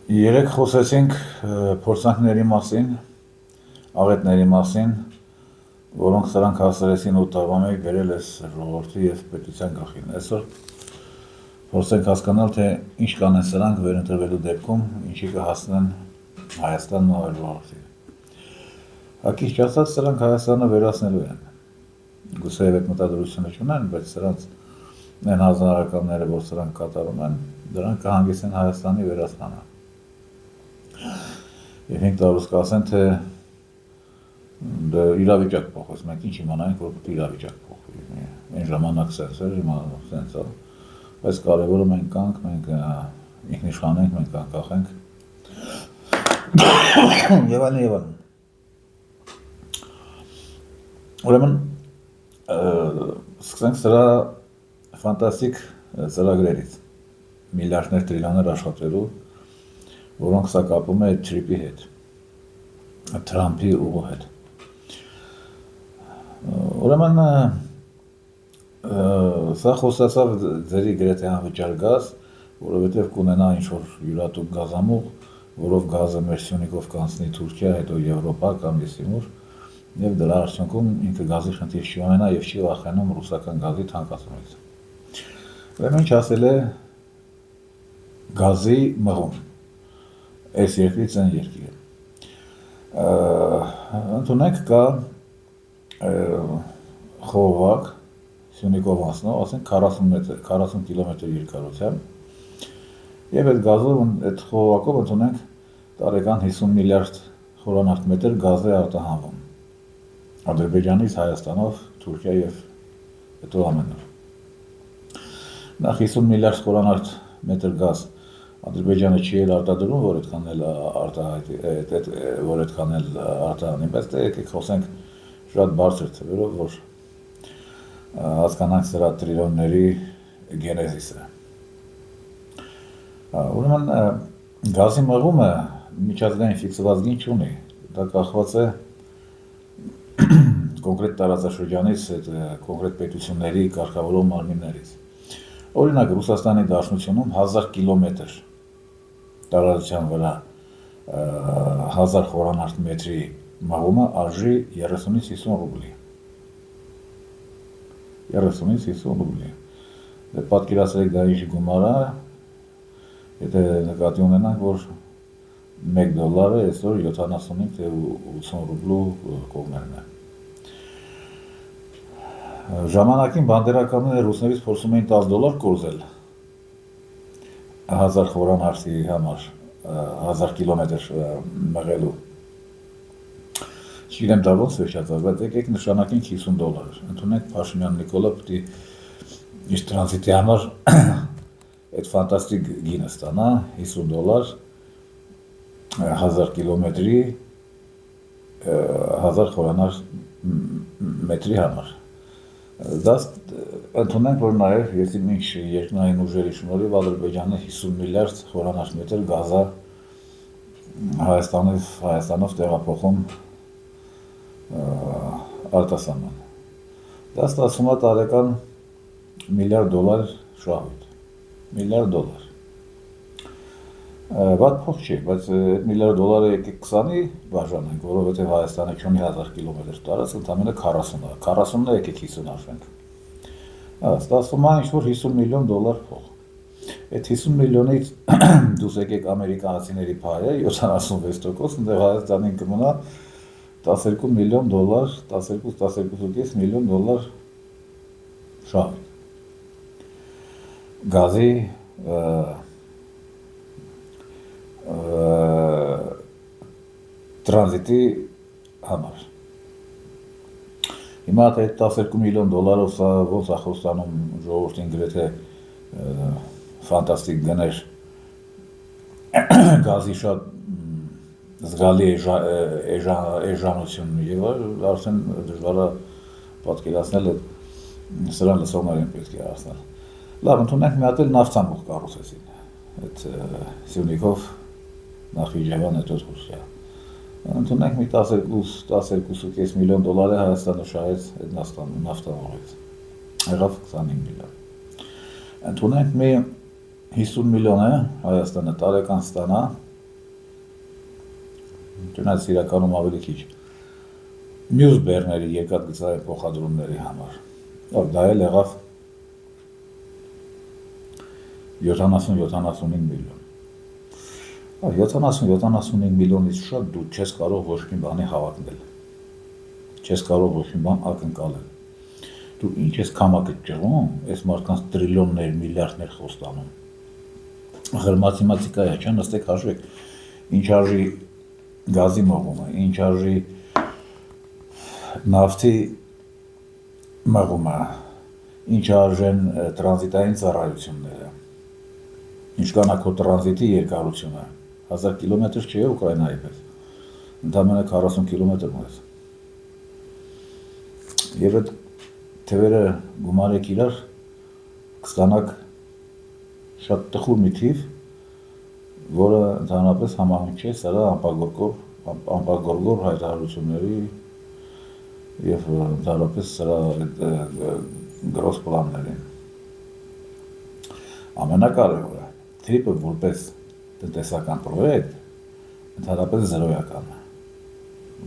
Երեք խոսեցինք փորձանքների մասին, աղետների մասին, որոնք սրանք հասարեցին 8 տարվա մեջ բերել ես ժողովրդի և պետության գլխին։ Այսօր փորձենք հասկանալ, թե ինչ կանեն սրանք վերընտրվելու դեպքում, ինչի կհասնեն Հայաստանն ու այլ ժողովրդին։ Հակիրճ ասած, սրանք Հայաստանը վերացնելու են։ Գուցե այդ մտադրությունը չունեն, բայց սրանց այն հանձնարարականները, որ սրանք կատարում են, դրանք կհանգեցնեն Հայաստանի վերացմանը։ Եվ 5 տարուց կասեն, թե իրավիճակ փոխվեց, մենք ինչ իմանանք, որ պետք է իրավիճակ փոխվի։ Այն ժամանակ սենց էր, հիմա սենց է, բայց կարևորը մենք կանք, մենք ինքնիշխան ենք, մենք անկախ ենք եւ այլն եւ այլն։ Ուրեմն սկսենք սրա ֆանտաստիկ ծրագրերից, միլիարդներ, տրիլիոններ աշխատելու, որոնք սա կապում է Թրիպի հետ, Թրամփի ուղու հետ։ Ուրեմն սա խոսացավ ձերի գրեթե անվճար գազ, որովհետև կունենա ինչ-որ յուրատուկ գազամուղ, որով գազը մեր Սյունիքով կանցնի Թուրքիա, հետո Եվրոպա կամ եսիմուր, և դրա արդյունքում ինքը գազի խնդիր չի ունենա և չի վախենում ռուսական գազի թանկացումից։ Ուրեմն ինչ ասել է գազի մղում, այս երկրից այն երկիրը։ Ընդունենք կա խողովակ, Սյունիքով անցնող, ասենք 40 կիլոմետր երկարությամբ, և այդ գազով, այդ խողովակով ընդունենք տարեկան 50 միլիարդ խորանարդ մետր գազ է արտահանվում Ադրբեջանից, Հայաստանով, Թուրքիա և հետո ամենուր։ Նախ 50 միլիարդ խորանարդ մետր գազ Ադրբեջանը չի էլ արտադրում, որ այդքան էլ արտահանի, բայց դե եկեք խոսենք շատ բարձր թվերով, որ հասկանանք սրա տրիլիոնների գենեզիսը։ Ուրեմն գազի մղումը միջազգային ֆիքսված գին չունի, դա կախված է կոնկրետ տարածաշրջանից, կոնկրետ պետությունների կարգավորող մարմիններից։ Օրինակ Ռուսաստանի Դաշնությունում 1000 կիլոմետր տարածության վրա 1000 խորանարդ մետրի մղումը արժի 30-ից 50 ռուբլի։ 30-ից 50 ռուբլի։ Դե պատկերացրեք դա ինչ գումար է, եթե նկատի ունենանք, որ $1 այսօր 75 թե 80 ռուբլու կողմերն է։ Ժամանակին բանդերականները ռուսներից փորձում էին $10 կորզել 1000 խորանարդի համար, 1000 կիլոմետր մղելու։ Չգիտեմ դա ոնց վերջացավ, բայց եկեք նշանակենք $50։ Ընդունենք Փաշինյան Նիկոլը պետք է իր տրանզիտի համար այդ ֆանտաստիկ գինը ստանա $50 1000 կիլոմետրի 1000 խորանարդ մետրի համար։ Դա ընդունենք, որ նաև ինչ երկնային ուժերի շնորհիվ Ադրբեջանը 50 միլիարդ խորանարդ մետր գազա Հայաստանով տեղափոխում արտասահման։ Դա ստացվում է տարեկան $1 միլիարդ շահույթ, $1 միլիարդ։ Վատ փող չի, բայց այդ $1 միլիարդը եկեք 20-ի բաժանենք, որովհետև Հայաստանը չունի 1000 կիլոմետր տարածք, ընդամենը 40-ը, 40-ը եկեք 50 արժենք։ Ստացվում է ինչ-որ $50 միլիոն փող։ Այդ 50 միլիոնից դուս եկեք ամերիկացիների փայը 76%, ընդեղ Հայաստանին կմնա $12 միլիոն, 12-12.5 միլիոն շահույթ։ Գազի տրանզիտի համար։ Հիմա այդ $12 միլիոն սա ոնց է խոստանում ժողովրդին գրեթե ֆանտաստիկ գներ գազի շատ զգալի էժանություն եւ արդեն դժվար է պատկերացնել սրան լսողներին պետք է ասնել։ Լավ, ընդունենք մի հատ էլ նավթամուղ կառուցեցին այդ Սյունիքով Նախիջևան հետո Թուրքիա։ Ընդունենք մի 12.5 միլիոն դոլար է Հայաստանը շահեց այդ նավթամուղից։ Եղավ 25 միլիոն։ Ընդունենք մի 50 միլիոն է Հայաստանը տարեկան ստանա Չնայած իրականում ավելի քիչ մյուս բեռների երկաթգծային փոխադրումների համար։ Դա էլ եղավ 70-75 միլիոն։ 70-75 միլիոնից շատ դու չես կարող ոչ մի բանի հավակնել, չես կարող ոչ մի բան ակնկալել։ Դու ինչ ես քամակդ ճղում, այս մարդկանց տրիլիոններ, միլիարդներ խոստանում։ Ախր մաթեմատիկա է, չէ՞, նստեք հաշվեք, ինչ արժի գազի մղումը, ինչ արժի նավթի մղումը, ինչ արժեն տրանզիտային ծառայությունները, ինչքան է քո տրանզիտի երկարությունը, 1000 կիլոմետր չէ Ուկրաինայի պես, ընդամենը 40 կիլոմետր մոտ։ Եվ այդ թվերը գումարեք իրար, կստանաք շատ տխուր մի թիվ, որը ընդհանրապես համահունչ է սրա անպագորգոր հայտարարությունների և ընդհանրապես սրա գրոս պլաններին։ Ամենակարևորը, TRIP-ը որպես տնտեսական պրոյեկտ ընդհանրապես զրոյական է։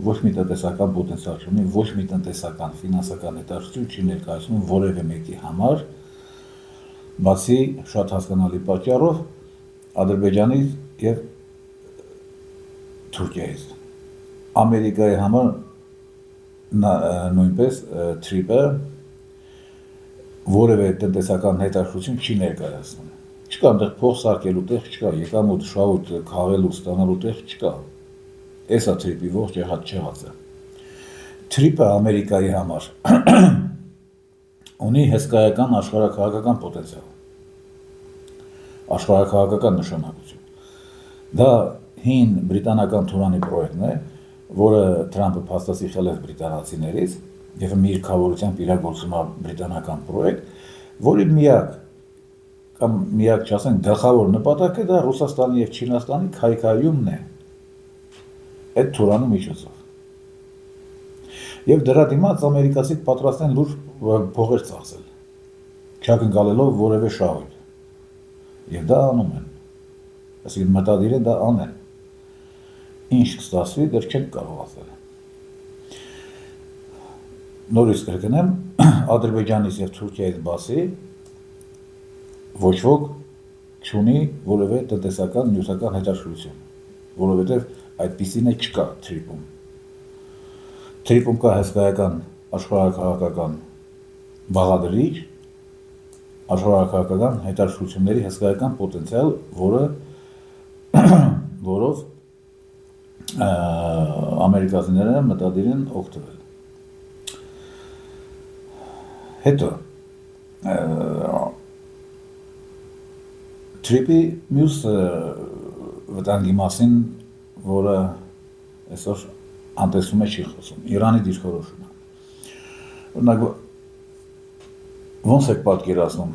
Ոչ մի տնտեսական պոտենցիալ չունի, ոչ մի տնտեսական, ֆինանսական հետաքրքրություն չի ներկայացնում որևէ մեկի համար, բացի շատ հասկանալի պատճառով Ադրբեջանից և Թուրքիայից։ Ամերիկայի համար նույնպես TRIP-ը որևէ տնտեսական հետաքրքրություն չի ներկայացնում։ Չկա այնտեղ փող սարքելու տեղ չկա, եկամուտ, շահույթ քաղելու, ստանալու տեղ չկա։ Էս է TRIP-ի ողջ չեղածը։ TRIP-ը Ամերիկայի համար ունի հսկայական աշխարհաքաղաքական պոտենցիալ, աշխարհաքաղաքական նշանակություն։ Դա հին բրիտանական Թուրանի պրոյեկտն է, որը Թրամփը փաստացի խելեց բրիտանացիներից և մի իրքավորությամբ իրագործում է բրիտանական պրոյեկտ, որի միակ չասենք գլխավոր նպատակը դա Ռուսաստանի և Չինաստանի քայքայումն է այդ Թուրանի միջոցով։ Եվ դրա դիմաց ամերիկացիք պատրաստ են լուրջ փողեր ծախսել, չակնկալելով որևէ շահույթ։ Եվ դա անում են, այսինքն մտադիր են դա անեն։ Ինչ կստացվի, դեռ չենք կարող ասել։ Նորից կրկնեմ, Ադրբեջանից և Թուրքիայից բացի ոչ ոք չունի որևէ տնտեսական, նյութական հետաքրքրություն, որովհետև այդպիսին է չկա TRIP-ում։ TRIP-ում կա հսկայական աշխարհաքաղաքական բաղադրիչ, աշխարհաքաղաքական հետաքրքրությունների հսկայական պոտենցիալ, որով ամերիկացիները մտադիր են օգտվել։ Հետո TRIP-ի մյուս վտանգի մասին, որը այսօր անտեսվում է չի խոսում, Իրանի դիրքորոշումը։ Օրինակ, ոնց եք պատկերացնում,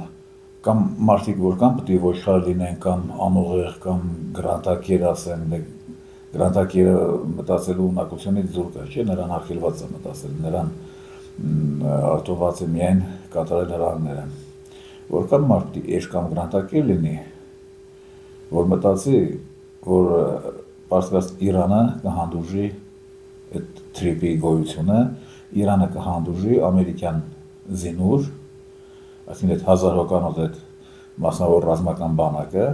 կամ մարդիկ որ կամ պետք է ոչխար լինեն, կամ անուղեղ, կամ գրանտակեր ասեն, գրանտակերը մտածելու ունակությունից դուր կա, չէ, նրան արգելված է մտածել, նրան արտոնված է միայն կատարել հրահանգները։ Որքան մարդ էջ կամ գրանտակեր լինի, որ մտածի, որ պարզվեց Իրանը կհանդուրժի այդ TRIP-ի գոյությունը, Իրանը կհանդուրժի ամերիկյան զինուր, այսինքն այդ 1000 հոգանոց այդ մասնավոր ռազմական բանակը,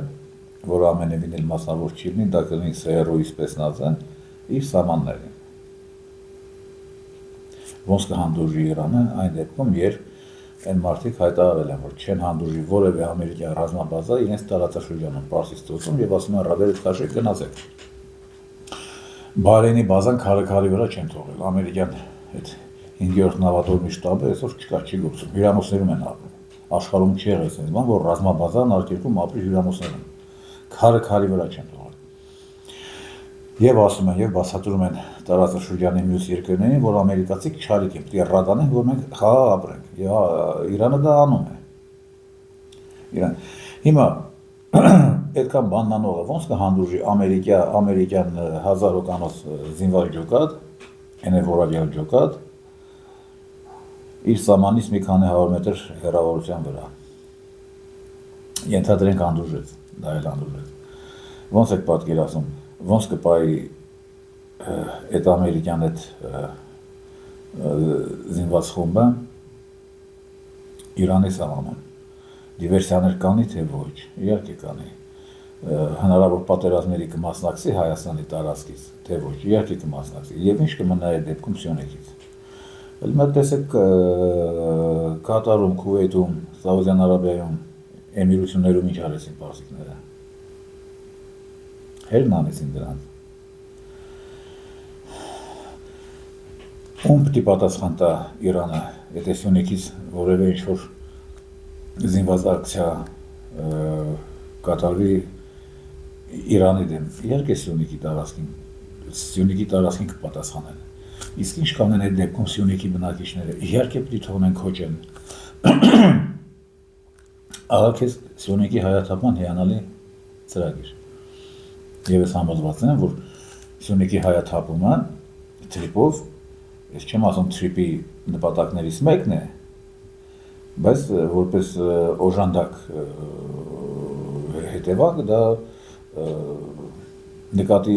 որը ամենևին էլ մասնավոր չի լինի, դա կլինի ՍՀՌՈ-ի սպեցնազը, իր սահմաններին։ Ոնց կհանդուրժի Իրանը այն դեպքում, երբ այն մարդիկ հայտարարել են, որ չեն հանդուրժի որևէ ամերիկյան ռազմաբազա իրենց տարածաշրջանում, Պարսից ծոցում և ասում են ռադարից քաշեք գնացեք։ Բահրեյնի բազան քարի վրա չեն թողել, ամերիկյան այդ 5-րդ նավատորմի շտաբը այսօր չկա, չի գործում, հյուրանոցներում են ապրում, աշխարհում չի եղել այսպես բան, որ ռազմաբազան արտերկրում ապրի հյուրանոցներում, քարի վրա չեն թողել։ Եվ ասում են, և բացատրում են տարածաշրջանի մյուս երկրներին, որ ամերիկացիք չարիք են, պետք է ռադանենք, որ մենք խաղաղ ապրենք, և Իրանը դա անում է։ Հիմա այդքան բաննանողը ոնց կհանդուրժի ամերիկյան 1000 հոգանոց զինված ջոկատ, որակյալ ջոկատ, իր սահմանից մի քանի 100 մետր հեռավորության վրա։ Ենթադրենք հանդուրժեց, դա էլ հանդուրժեց։ Ոնց եք պատկերացնում, ոնց կպայի այդ ամերիկյան այդ զինված խումբը Իրանի սահմանում դիվերսիաներ կանի, թե ոչ, իհարկե կանի, հնարավոր պատերազմների կմասնակցի Հայաստանի տարածքից, թե ոչ, իհարկե կմասնակցի, եւ ինչ կմնա այդ դեպքում Սյունիքից։ Ելմա տեսեք Կատարում, Քուվեյթում, Սաուդյան Արաբիայում, Էմիրություններում ինչ արեցին պարսիկները։ Հերն անեցին դրանց։ Ում պիտի պատասխան տա Իրանը, եթե Սյունիքից որևէ ինչ-որ զինված ակցիա կատարվի Իրանի դեմ, իհարկե Սյունիքի տարածքին կպատասխանեն։ Իսկ ինչ կանեն այդ դեպքում Սյունիքի բնակիչները, իհարկե պիտի թողնեն քոչեն։ Ահա քեզ Սյունիքի հայաթափման հիանալի ծրագիր։ Եվ ես համոզված եմ, որ Սյունիքի հայաթափումը թրիպով, ես չեմ ասում թրիպի նպատակներից մեկն է, բայց որպես օժանդակ հետևակ դա նկատի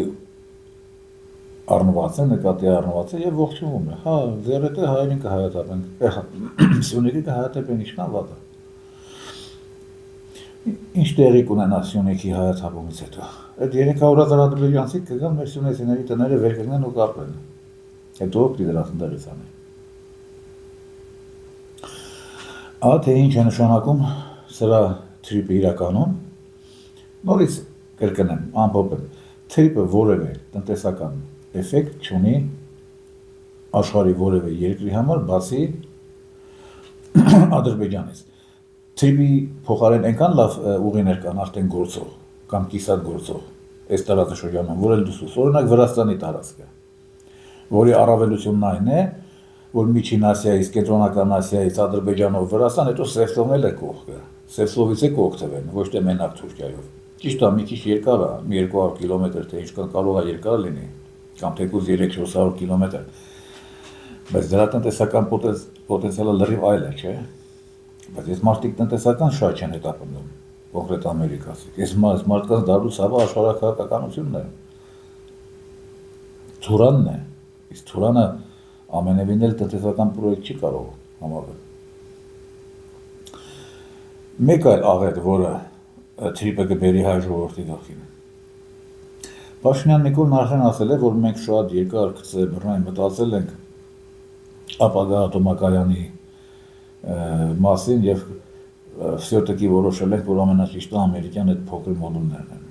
առնված է եւ ողջունվում է։ Հա, ձեռեթե հայերին կհայաթափենք, Սյունիքի կհայաթափեն ինչքան վատ է։ Ինչ տեղի կունենա Սյունիքի հայաթափումից հետո։ Այդ 300 000 ադրբեջանցի կգան մեր սյունեցիների տները վեր կգնան ու կապեն։ Հետո պիտի դրանց ընդդեմ անեն։ Ահա թե ինչ է նշանակում սրա թրիպը իրականում, նորից կրկնեմ, ամփոփեմ, թրիպը որևէ տնտեսական էֆեկտ չունի աշխարհի որևէ երկրի համար, բացի Ադրբեջանից։ Թրիպի փոխարեն այնքան լավ ուղիներ կան արդեն գործող կամ կիսատ գործող այս տարածաշրջանում, որ էլ դուսուս, օրինակ Վրաստանի տարածքը, որի առավելությունն այն է, որ Միջին Ասիայից, Կենտրոնական Ասիայից, Ադրբեջանով Վրաստան, հետո Սևծովն էլ է կողքը, Սևծովից է կօգտվել, ոչ թե մենակ Թուրքիայով։ Ճիշտ է, մի քիչ երկար է, 200 կիլոմետր, թե ինչքան կարող է երկար լինի, կամ թեկուզ 300-400 կիլոմետր, բայց դրա տնտեսական պոտենցիալը լրիվ այլ է, չէ՞։ Բայց ես մարդիկ տնտեսական շատ չեն հետապնդում, կոնկրետ ամերիկացիք։ Ես մարդկանց դառնու ցավը աշխարհաքաղաքականությունն է։ Թուրանն է, իսկ Թուրանը ամենևին էլ տնտեսական պրոյեկտ չի կարող համարվել։ Մեկ այլ աղետ, որը թրիպը կբերի հայ ժողովրդի գլխին։ Փաշինյան Նիկոլն արդեն ասել է, որ մենք շատ երկար բռնային մտածել ենք ապագա ատոմակայանի մասին եւ վսյոտիկի որոշել ենք, որ ամենաճիշտը ամերիկյան այդ փոքր մոդուլներն են։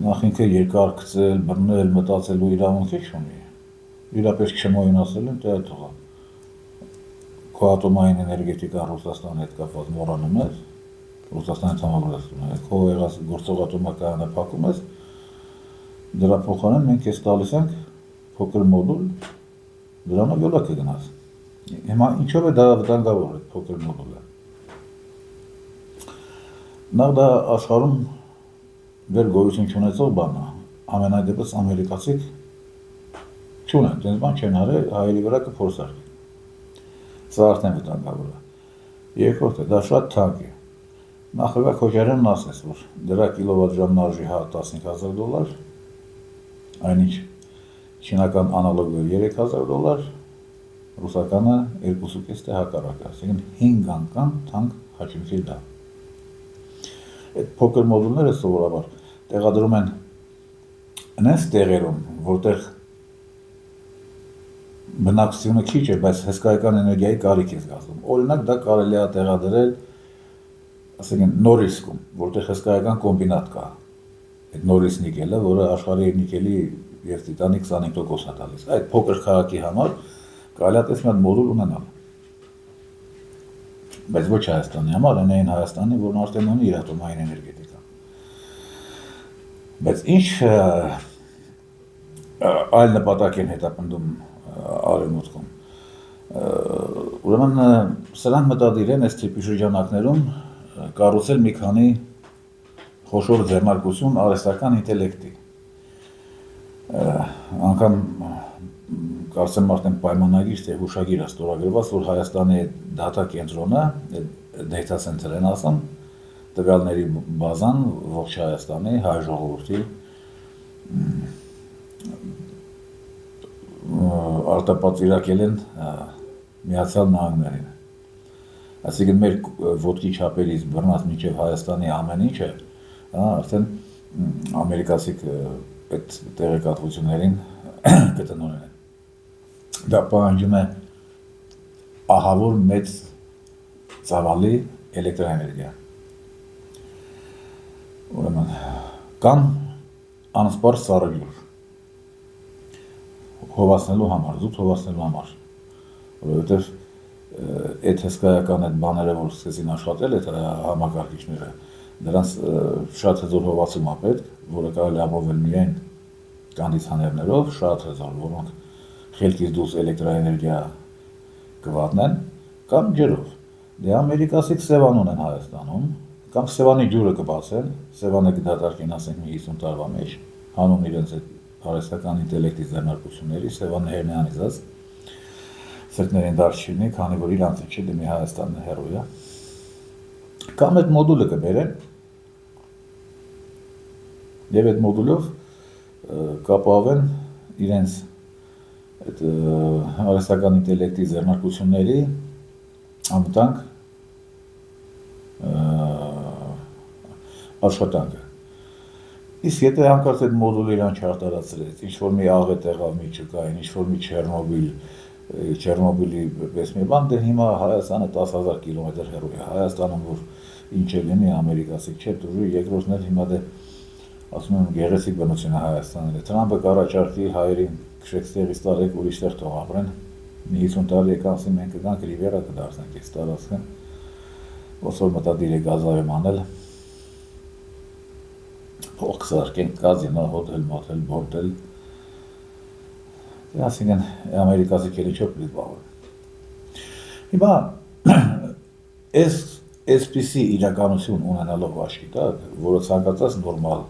Նախ ինքը երկար գծել, բռնել, մտածելու իրավունք չունի։ Իրապես չմոյնացել են, դա թողա։ Քո ատոմային էներգետիկան Ռուսաստանի հետ կապված մոռանում ես, Ռուսաստանից համագործակցում ես, քո եղած գործող ատոմակայանը փակում ես, դրա փոխարեն մենք ես տալիս ենք փոքր մոդուլ, դրանով յոլա կգնաս։ Հիմա ինչով է դա վտանգավոր այդ փոքր մոդուլը։ Նախ դա աշխարհում դեռ գոյություն չունեցող բան է, ամենայդեպս ամերիկացիք չունեն, դենց բան չեն արել, հայերի վրա կփորձարկեն։ Սա արդեն վտանգավոր է։ Երկրորդը, դա շատ թանկ է։ Նախագահ Քոչարյանն ասեց, որ դրա կիլովատժամն արժի հա $15,000, այնինչ չինական անալոգը $3,000, ռուսականը 2.5 թե հակառակը, ասենք 5 անգամ թանկ հաճույքի դա։ Այդ փոքր մոդուլները սովորաբար տեղադրում են այնպես տեղերում, որտեղ բնակչությունը քիչ է, բայց հսկայական էներգիայի կարիք է զգացում։ Օրինակ դա կարելի է տեղադրել, ասենք Նորիսկում, որտեղ հսկայական կոմբինատ կա։ Այդ Նորիս նիկելը, որը աշխարհի նիկելի եւ տիտանի 25% է տալիս։ Այդ փոքր քաղաքի համար կարելի է տեսնել մի հատ մոդուլ ունենալ։ Բայց ոչ Հայաստանի համար, այն Հայաստանի, որն արդեն ունի իր ատոմային էներգետիկա։ Բայց ինչ այլ նպատակ են հետապնդում արևմուտքում։ Ուրեմն սրանք մտադիր են այս տիպի շրջանակներում կառուցել մի քանի խոշոր ձեռնարկություն արհեստական ինտելեկտի։ Անգամ կարծեմ արդեն պայմանագիր թե հուշագիր է ստորագրված, որ Հայաստանի դատա կենտրոնը, data center են ասում, տվյալների բազան ողջ Հայաստանի հայ ժողովրդի արտապատվիրակել են Միացյալ Նահանգներին։ Այսինքն մեր ոտքի չափերից բռնած մինչև Հայաստանի ամեն ինչը, արդեն ամերիկացիք այդ տեղեկատվություններին կտնօրեն են։ Դա պահանջում է ահավոր մեծ ծավալի էլեկտրաէներգիա։ Ուրեմն, կամ անսպար սառը հովացնելու համար, զուտ հովացնելու համար, որովհետև այդ հսկայական այդ բաները, որ սկսեցին աշխատել այդ համակարգիչները, դրանց շատ հզոր հովացում է պետք, որը կարելի ապահովել միայն կոնդիցիոներներով, շատ հզոր, որոնք խելքից դուրս էլեկտրաէներգիա կվատնեն, կամ ջրով։ Դե ամերիկացիք Սևան ունեն Հայաստանում, կամ Սևանի ջուրը կբացեն, Սևանը կդատարկեն, ասենք, մի 50 տարվա մեջ, հանուն իրենց այդ հարստական ինտելեկտի ձեռնարկությունների, Սևանը հերնյանիզած, սրտներին դարձ չլինի, քանի որ իրանցը չի, դե մի Հայաստանն հեռու է։ Կամ այդ մոդուլը կբերեն, եւ այդ մոդուլով կապահովեն իրենց այդ հարստական ինտելեկտի ձեռնարկությունների անվտանգ աշխատանքը։ Իսկ եթե հանկարծ այդ մոդուլը իրան չարտարացրեց, ինչ-որ մի աղետ եղավ մի չկային, ինչ-որ մի Չեռնոբիլի պես մի բան, դե հիմա Հայաստանը 10,000 կիլոմետր հեռու է։ Հայաստանում, որ ինչ է լինի, ամերիկացիք չէ, դուրի երկրորդն էլ հիմա դե ասում եմ գեղեցիկ բնություն է Հայաստանը։ Թրամփը կառաջարկի հայերին քշեցտեղից տարեք ուրիշտեղ թող ապրեն։ Մի 50 տարի եկանցի մենք կգանք Ռիվերա կդարձնենք այս տարածքը, ոնց որ մտադիր է գազարեմ անել, փող կսարքենք կազինո, հոթել, մոթել, բորդել, այսինքն ամերիկացիք էլ ինչով պիտի զբաղվեն։ Հիմա այսպիսի իրականություն ունենալով աչքի տակ, որը ցանկացած նորմալ,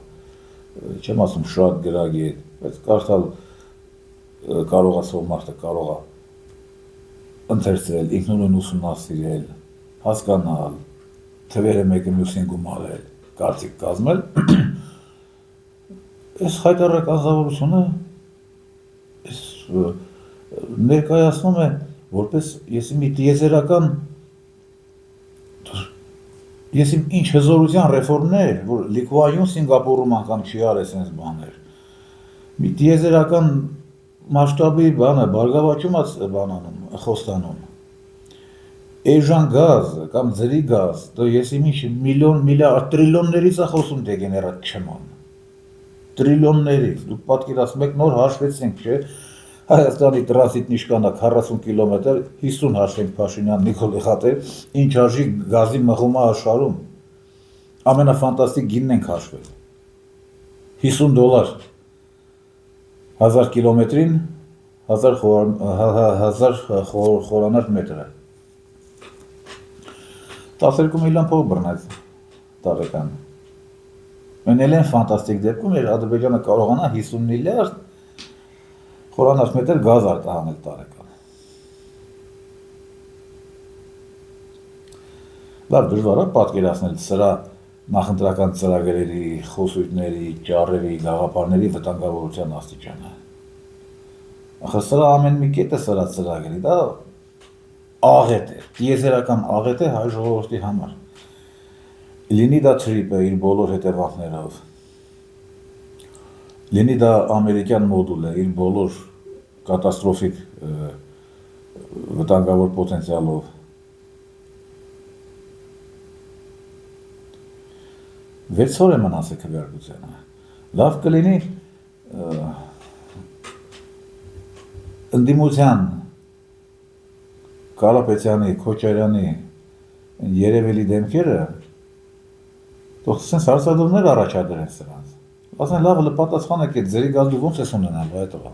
չեմ ասում շատ գրագի է, բայց կարդալ կարողացող մարդը կարող է ընթերցել, ինքնուրույն ուսումնասիրել, հասկանալ, թվերը մեկը մյուսին գումարել, կարծիք կազմել, այս հայտարարական անձնավորությունը ներկայացնում է որպես եսի մի տիեզերական եսի ինչ հզորության ռեֆորմներ, որ Լիկուայում Սինգապուրում անգամ չի արել sense բաներ։ Մի տիեզերական մասշտաբի բանը, բարգավաճում է բանանում, խոստանում։ Էժան գազ կամ ջրի գազ, դա եսի ինչ միլիոն, միլիարդ, տրիլիոններից է խոսում դեգեներատ չման։ Տրիլիոններից, դուք պատկերացնում եք նոր հաշվեցինք, չէ՞։ Հայաստանի տրանզիտն իշքան է 40 կիլոմետր, 50 հաշվենք Փաշինյան, Նիկոլ Էխատեր, ինչ արժի գազի մղումը աշխարհում։ Ամենաֆանտաստիկ գինն ենք հաշվել։ $50 1000 կիլոմետրին 1000 խորանարդ մետրը։ 12 միլիոն փող բռնեց տարեկան։ Մենել են ֆանտաստիկ դեպքում, էր Ադրբեջանը կարողանա 50 միլիարդ խորանարդ մետր գազ արտահանել տարեկան։ Լավ դժվար է պատկերացնել սրա նախընտրական ծրագրերի, խոսույթների, ճառերի, գաղափարների վտանգավորության աստիճանը։ Ախր սրա ամեն մի կետը սրա ծրագրի, դա աղետ է, տիեզերական աղետ է հայ ժողովրդի համար։ Լինի դա թրիպը իր բոլոր հետևանքներով, լինի դա ամերիկյան մոդուլը իր բոլոր կատաստրոֆիկ վտանգավոր պոտենցիալով, վեցօր է մնաց է քվեարկությանը, լավ կլինի ընդդիմության Կարապետյանի, Քոչարյանի, Երևելի դեմքերը թող սենց հարցադրումներ առաջադրեն սրանց։ Ասեն լավ պատասխանեք այդ ձերի գազ դու ոնց ես ունենալու այդ տղա։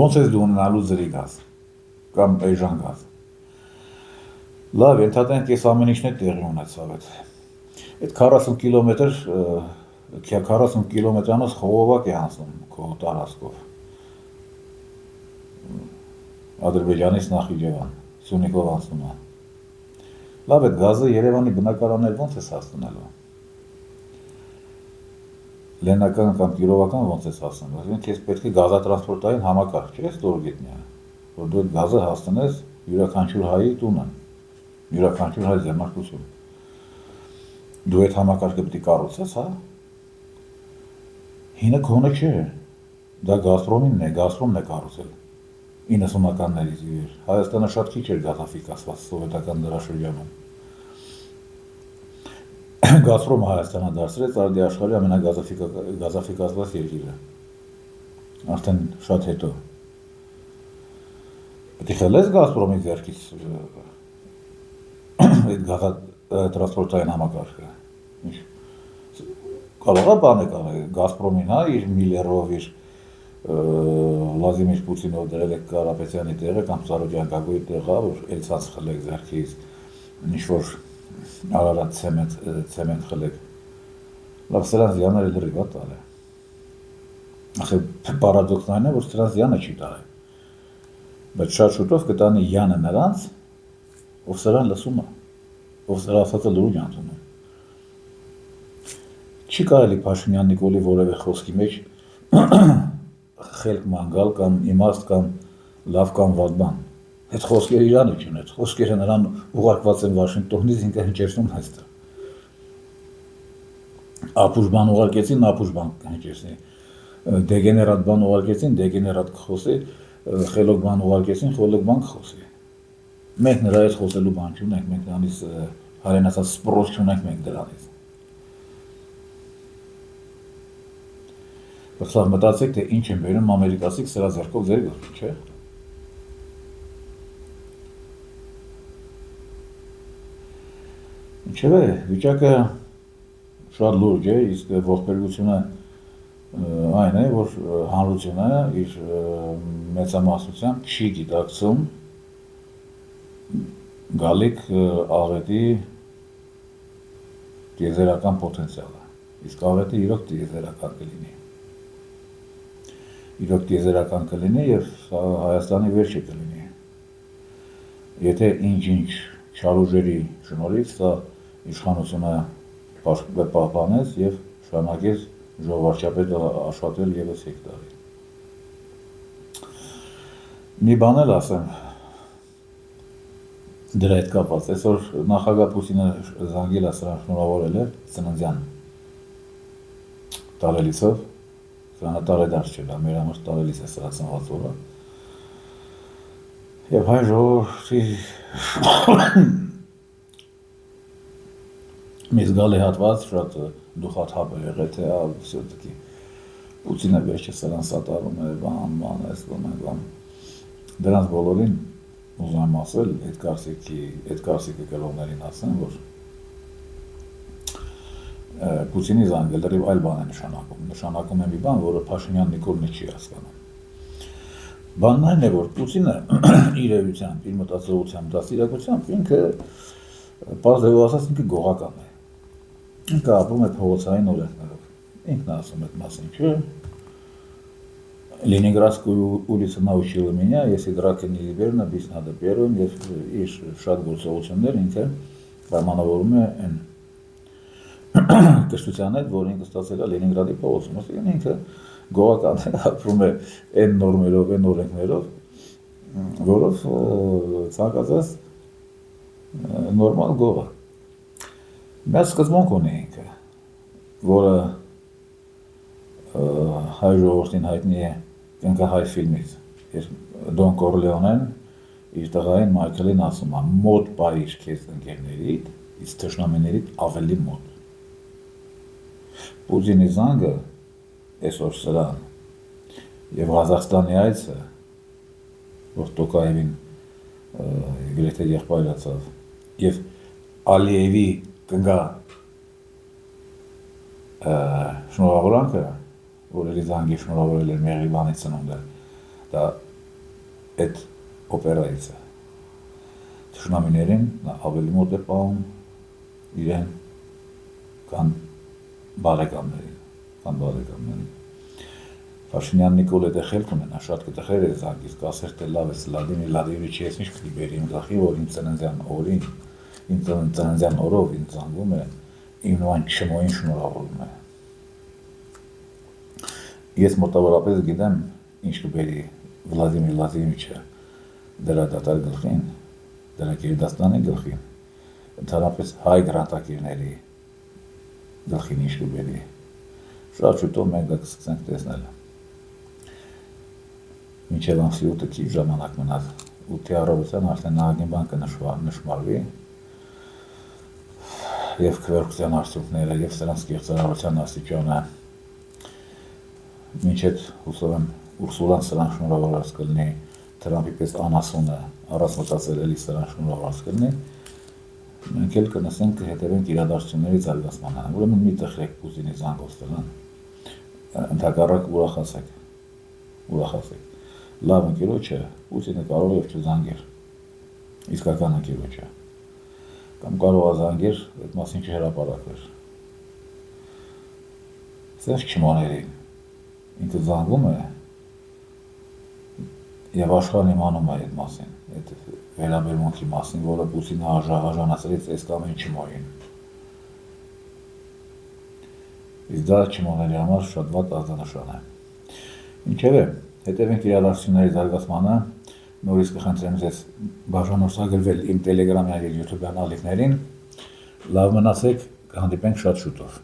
Ոնց ես դու ունենալու ձերի գազ կամ էժան գազ։ Լավ, ենթադրենք այս ամեն ինչն է տեղի ունեցավ այդ 40 կիլոմետր 40 կիլոմետրանոց խողովակ է անցնում քո տարածքով։ Ադրբեջանից Նախիջևան, Սյունիքով անցնում է։ Լավ այդ գազը Երևանի բնակարաններ ոնց է հասցնելու։ լենական կամ կիրովական ոնց ես հասնում, ասեն քեզ պետք է գազատրանսպորտային համակարգ, չէ՞, ստորգետնյա, որ դու այդ գազը հասցնես յուրաքանչյուր հայի տունը, յուրաքանչյուր հայ ձեռնարկություն։ Դու այդ համակարգը պետք է կառուցես, հա։ Հինը քոնը չէ, դա Գազպրոմինն է, Գազպրոմն է կառուցել 90-ականներից ի վեր։ Հայաստանը շատ քիչ էր գազաֆիկացված սովետական դարաշրջանում։ Գազպրոմը Հայաստանը դարձրեց արդի աշխարհի ամենագազաֆիկացված երկիրը։ Արդեն շատ հետո։ Պետք է խելես Գազպրոմի ձեռքից այդ գազատրանսպորտային համակարգը։ Կարող է բան է կարող, Գազպրոմին, հա, իր Միլերով, իր Վլադիմիր Պուտինով դրել եք Կարապետյանի տեղը կամ Սարոջյան Գագոյի տեղը, որ էլցած խլեք ձեռքից, ինչ-որ Արարատ ցեմենտ խլեք։ Լավ, սրանց զիանները լրիվ է տալ է։ Ախր պարադոքսն այն է, որ սրանց զիանը չի տալ է։ Բայց շատ շուտով կտանի յանը նրանց, ով սրան լսում է, ով սրա ասածը լուրջ ընդունում։ Չի կարելի Փաշինյան Նիկոլի որևէ խոսքի մեջ խելք մանգալ կամ իմաստ կամ լավ կամ վատ բան։ Այդ խոսքերը իրանը չուն, այդ խոսքերը նրան ուղարկված են Վաշինգտոնից, ինքը հնչեցնում այստեղ։ Ապուշ բան ուղարկեցին, ապուշ բան հնչեցնի։ Դեգեներատ բան ուղարկեցին, դեգեներատ կխոսի, խելոք բան ուղարկեցին, խելոք բան կխոսի։ Մենք նրա հետ խոսելու բան չունենք, մենք դրանից հայերեն ասած սպրոս չունենք մենք դրանից։ Բայց լավ մտածեք, թե ինչ են բերում ամերիկացիք սրա ձեռքով ձեր գլխին, չէ՞։ Ինչևէ, վիճակը շատ լուրջ է, իսկ ողբերգությունը այն է, որ հանրությունը իր մեծամասնությամբ չի գիտակցում գալիք աղետի տիեզերական պոտենցիալը, իսկ աղետը իրոք տիեզերական կլինի։ Իրոք տիեզերական կլինի և Հայաստանի վերջը կլինի։ Եթե ինչ-ինչ չարուժերի շնորհիվ սա իշխանությունը պահպանեց և շարունակեց ժողովարդչապետ աշխատել ևս 5 տարի։ Մի բան էլ ասեմ դրա հետ կապված, այսօր նախագահ Պուտինը զանգել է սրան շնորհավորել է ծննդյան տարելիցով, սրանը տարեդարձ չէ, դա մեր համար տարելից է սրա ծնված օրը։ Եվ հայ ժողովրդի մի զգալի հատված շատ դուխաթափ է եղել, թե все-таки Պուտինը վերջը սրան սատարում է, բան, այս բան։ Դրանց բոլորին ուզում եմ ասել, այդ կարծիքի կրողներին ասեմ, որ Պուտինի զանգել լրիվ այլ բան է նշանակում։ Նշանակում է մի բան, որը Փաշինյան Նիկոլն չի հասկանում։ Բանն այն է, որ Պուտինը իր էությամբ, իր մտածողությամբ, դաստիարակությամբ ինքը պարզվելով ասած ինքը գողական է։ Ինքը ապրում է փողոցային օրենքներով։ Ինքն ասում այդ մասին, չէ՞։ Ленинградскую улицу научила меня, если драка неизбежна, бить надо первым, եւ իր շատ գործողություններ ինքը պայմանավորում է այն կշտության հետ, որ ինքը ստացել է Լենինգրադի փողոցում, ասեն ինքը գողական է, ապրում է այն նորմերով, այն օրենքներով, որով ցանկացած նորմալ գող է։ Մեծ սկզբունք ունի ինքը, որը հայ ժողովրդին հայտնի է կնկահայ ֆիլմից, Դոն Կորլեոնեն իր տղային Մայքլին ասում է, մոտ բարիր քեզ ընկերներիդ, իսկ թշնամիներիդ ավելի մոտ։ Պուտինի զանգը այսօր սրան և Ղազախստանի այցը, որ Տոկաևին գրեթե եղբայրացավ, և Ալիևի կնգա շնորհավորանքը, որ էլի զանգի շնորհավորել էր Մեղրիբանի ծնունդը, դա այդ օպերայից է։ Թշնամիներին ավելի մոտ է պահում իրեն կան բարեկամներին։ Փաշինյան Նիկոլը դե խելք ունենա, շատ կտխեր է զանգից, կասեր թե լավ է Վլադիմիր Վլադիմիրիչի ես ինչ պիտի բերի իմ գլխի, որ իմ ծննդյան օրին, իմ ծննդյան օրով ինձ զանգում է, իմ նման չմոյին շնորհավորում է։ Ես մոտավորապես գիտեմ, ինչ կբերի Վլադիմիր Վլադիմիչը դրա դատար գլխին, դրա գերդաստանի գլխին, ընդհանրապես հայ գրանտակիրների գլխին ինչ կբերի։ Շատ շուտով մենք դա կսկսենք տեսնել։ Մինչև ամսի 8-ը քիչ ժամանակ մնաց, 8-ի առավոտյան արդեն նահանգին բանկը նշմարվի և քվեարկության արդյունքները և սրանց կեղծարարության աստիճանը, մինչ այդ հուսով եմ Ուրսուլան սրան շնորհավորված կլինի, Թրամփի պես անասունը առանց մտածել էլի սրան շնորհավորված կլինի, մենք էլ կնստենք կհետևենք իրադարձությունների զարգացմանը, ուրեմն մի տխրեք Պուտինի զանգով ստելան, ընդհակառակ ուրախացեք, լավ ընկերոջը Պուտինը կարող է չզանգեր, իսկական ընկերոջը, կամ կարող է զանգեր, այդ մասին չհրապարակվեր, սենց չմոներին, ինքը զանգում է և աշխարհն իմանում է այդ մասին, այդ վերաբերմունքի մասին, որը Պուտինը արժանացրեց այս կամ այն չմոյին։ Իսկ դա չմոների համար շատ վատ ազդանշան է։ Ինչևէ, հետևենք իրադարձությունների զարգացմանը, նորից կխնդրեմ ձեզ բաժանորդագրվել իմ Telegram-յան և YouTube-յան ալիքներին, լավ մնացեք, կհանդիպենք շատ շուտով։